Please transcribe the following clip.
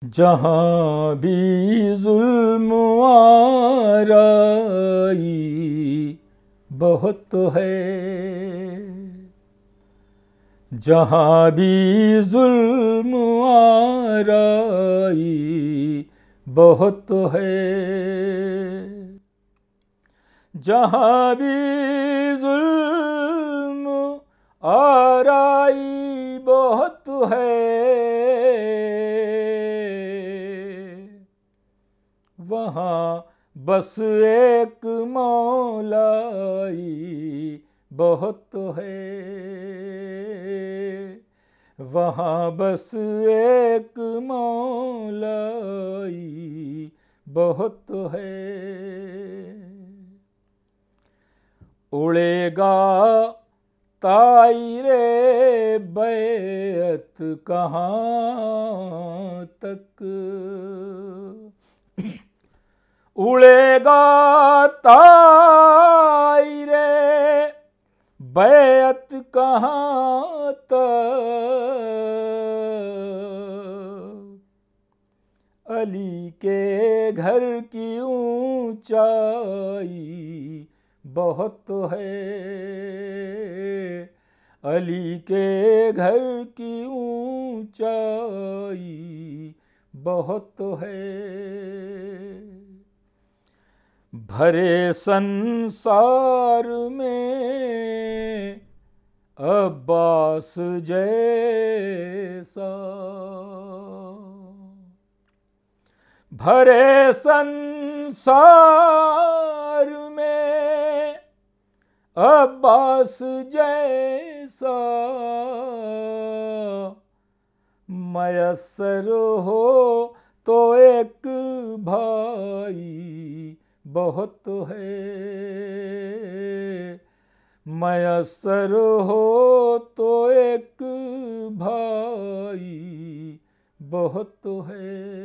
जहाँ भी जुल्म आराई बहुत है, जहाँ भी जुल्म आराई बहुत है, जहाँ भी जुल्म आराई बहुत है, वहाँ बस एक मौलाई बहुत है, वहाँ बस एक मौलाई बहुत है। उड़ेगा तायरे बैत कहाँ तक, उड़ेगा तायरे बैत कहाँ तक, अली के घर की ऊंचाई बहुत है, अली के घर की ऊंचाई बहुत है। भरे संसार में अब्बास जैसा, भरे संसार में अब्बास जैसा, मयस्सर हो तो एक भाई बहुत है, मयस्सर हो तो एक भाई बहुत है।